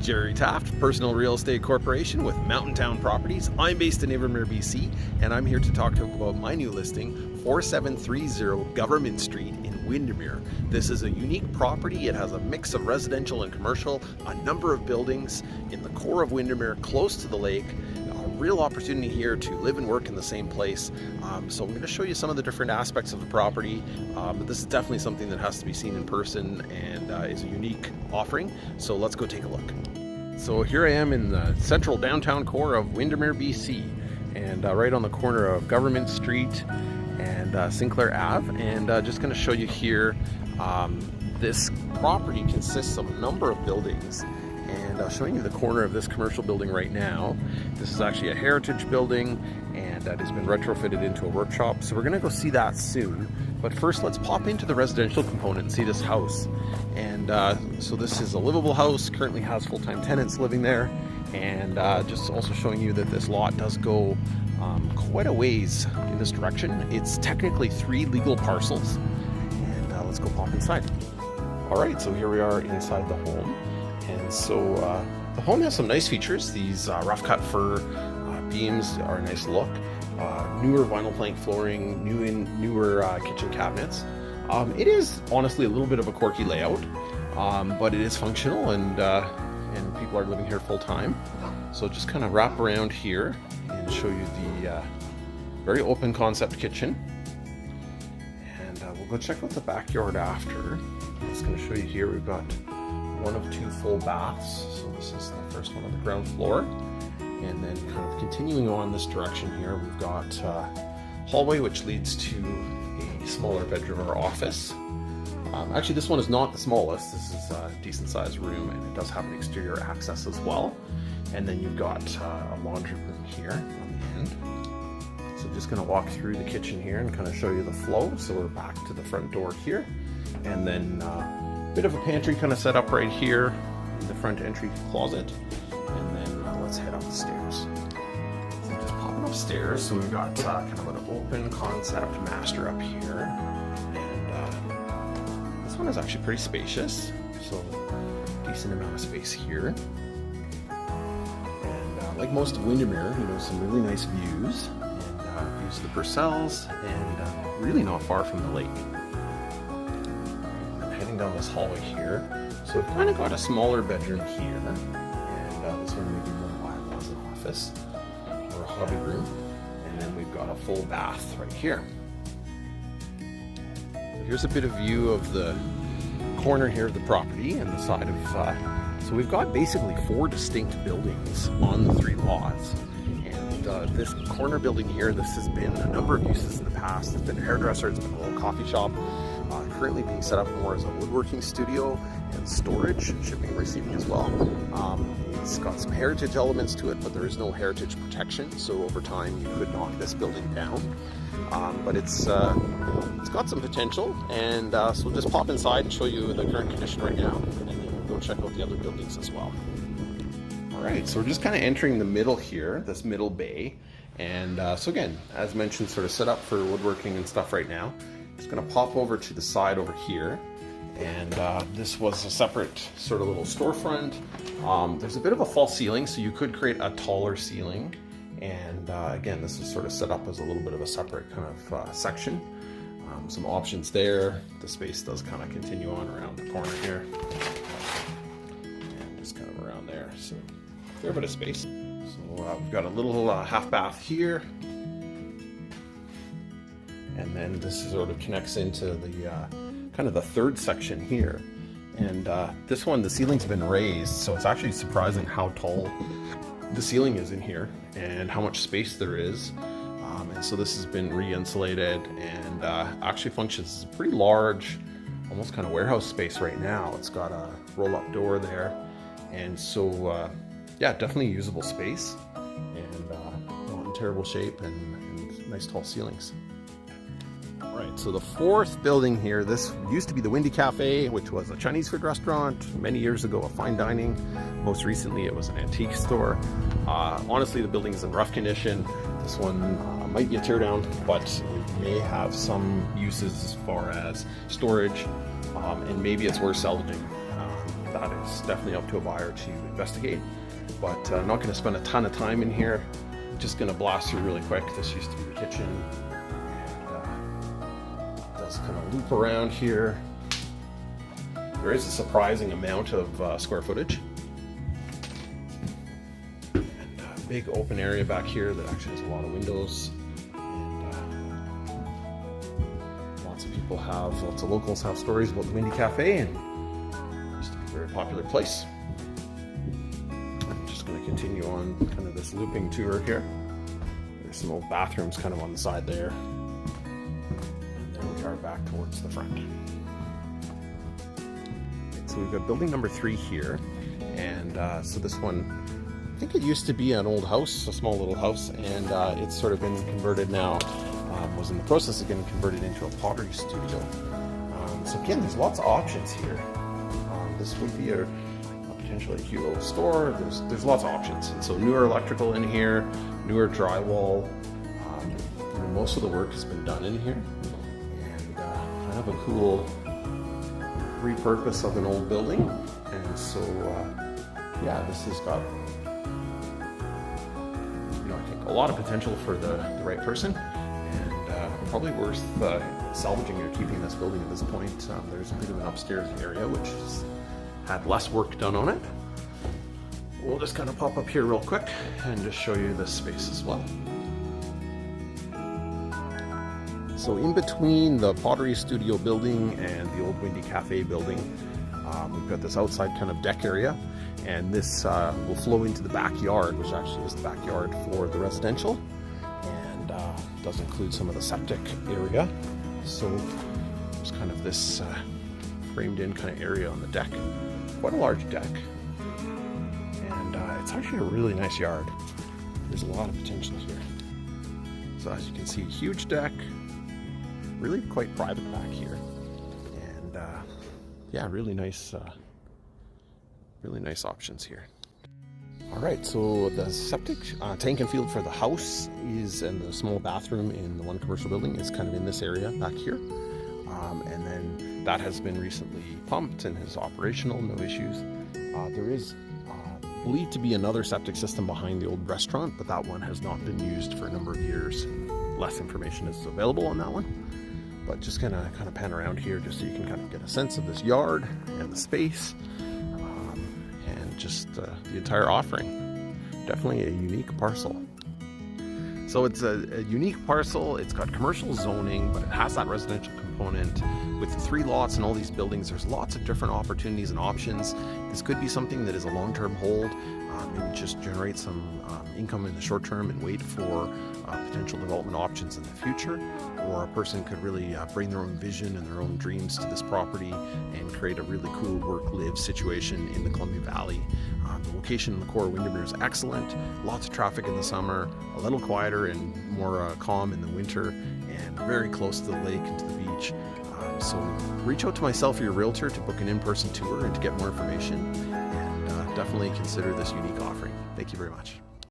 Jerry Taft, Personal Real Estate Corporation with Mountain Town Properties. I'm based in Windermere, BC, and I'm here to talk to you about my new listing, 4730 Government Street in Windermere. This is a unique property. It has a mix of residential and commercial, a number of buildings in the core of Windermere, close to the lake. A real opportunity here to live and work in the same place. So I'm going to show you some of the different aspects of the property, but this is definitely something that has to be seen in person and is a unique offering. So let's go take a look. So here I am in the central downtown core of Windermere, BC, and right on the corner of Government Street and Sinclair Ave, and just going to show you here. This property consists of a number of buildings, and I'll show you the corner of this commercial building right now. This is actually a heritage building, and that has been retrofitted into a workshop, so we're going to go see that soon. But first, let's pop into the residential component and see this house. And so this is a livable house, currently has full-time tenants living there, and just also showing you that this lot does go quite a ways in this direction. It's technically 3 legal parcels, and let's go pop inside. All right, so here we are inside the home. And so the home has some nice features. These rough cut fir beams are a nice look. Newer vinyl plank flooring, newer kitchen cabinets. It is honestly a little bit of a quirky layout, but it is functional, and people are living here full time. So just kind of wrap around here and show you the very open concept kitchen. And we'll go check out the backyard after. I'm just going to show you here. We've got one of 2 full baths. So this is the first one on the ground floor. And then kind of continuing on this direction here, we've got hallway, which leads to a smaller bedroom or office. Actually, this one is not the smallest. This is a decent sized room, and it does have an exterior access as well. And then you've got a laundry room here on the end. So just going to walk through the kitchen here and kind of show you the flow. So we're back to the front door here, and then bit of a pantry kind of set up right here in the front entry closet, and then let's head up the stairs. So just popping upstairs, so we've got kind of an open concept master up here, and this one is actually pretty spacious, so decent amount of space here. And like most of Windermere, some really nice views, and views of the Purcells, and really not far from the lake. Heading down this hallway here, so we've kind of got a smaller bedroom here, and this one maybe more viable as an office or a hobby room, and then we've got a full bath right here. So here's a bit of view of the corner here of the property and the side of, so we've got basically 4 distinct buildings on the 3 lots, and this corner building here, this has been a number of uses in the past. It's been a hairdresser, it's been a little coffee shop. Currently being set up more as a woodworking studio and storage, shipping and receiving as well. It's got some heritage elements to it, but there is no heritage protection, so over time you could knock this building down. But it's got some potential, and so we'll just pop inside and show you the current condition right now, and then we'll go check out the other buildings as well. Alright, so we're just kind of entering the middle here, this middle bay, and so again, as mentioned, sort of set up for woodworking and stuff right now. Just going to pop over to the side over here, and this was a separate sort of little storefront. There's a bit of a false ceiling, so you could create a taller ceiling, and again, this is sort of set up as a little bit of a separate kind of section. Some options there. The space does kind of continue on around the corner here, and just kind of around there, so a fair bit of space. So we've got a little half bath here. And then this sort of connects into the kind of the 3rd section here. And this one, the ceiling's been raised, so it's actually surprising how tall the ceiling is in here and how much space there is. And so this has been re-insulated and actually functions as a pretty large, almost kind of warehouse space right now. It's got a roll-up door there. And so, yeah, definitely usable space, and not in terrible shape, and nice tall ceilings. Alright, so the 4th building here, this used to be the Windy Cafe, which was a Chinese food restaurant. Many years ago, a fine dining. Most recently, it was an antique store. Honestly, the building is in rough condition. This one might be a teardown, but it may have some uses as far as storage, and maybe it's worth salvaging. That that is definitely up to a buyer to investigate. But not going to spend a ton of time in here. Just going to blast through really quick. This used to be the kitchen. And does kind of loop around here. There is a surprising amount of square footage. And a big open area back here that actually has a lot of windows. And lots of locals have stories about the Windy Cafe, and it used to be a very popular place. I'm just going to continue on kind of this looping tour here. There's some old bathrooms kind of on the side there. And there we are back towards the front. So we've got building number 3 here, and so this one, I think it used to be an old house, a small little house, and it's sort of been converted now, was in the process of getting converted into a pottery studio. So again, there's lots of options here. This would be a potentially a cute little store. There's lots of options, and so newer electrical in here, newer drywall. Most of the work has been done in here, and kind of a cool repurpose of an old building. And so yeah, this has got, I think a lot of potential for the right person, and probably worth salvaging or keeping this building at this point. There's a bit of an upstairs area which has had less work done on it. We'll just kind of pop up here real quick and just show you this space as well. So in between the pottery studio building and the old Windy Cafe building, we've got this outside kind of deck area, and this will flow into the backyard, which actually is the backyard for the residential, and does include some of the septic area. So there's kind of this framed in kind of area on the deck, quite a large deck, and it's actually a really nice yard. There's a lot of potential here. So as you can see, huge deck, really quite private back here, and yeah, really nice options here. All right, so the septic tank and field for the house is, and the small bathroom in the one commercial building is kind of in this area back here, and then that has been recently pumped and is operational, no issues. There is believed to be another septic system behind the old restaurant, but that one has not been used for a number of years. Less information is available on that one. But just gonna kind of pan around here just so you can kind of get a sense of this yard and the space, and just the entire offering. Definitely a unique parcel. So it's a unique parcel. It's got commercial zoning, but it has that residential component. With 3 lots and all these buildings, there's lots of different opportunities and options. This could be something that is a long-term hold, maybe just generate some income in the short term and wait for potential development options in the future. Or a person could really bring their own vision and their own dreams to this property and create a really cool work-live situation in the Columbia Valley. The location in the core of Windermere is excellent. Lots of traffic in the summer, a little quieter and more calm in the winter, and very close to the lake and to the beach. So reach out to myself or your realtor to book an in-person tour and to get more information, and definitely consider this unique offering. Thank you very much.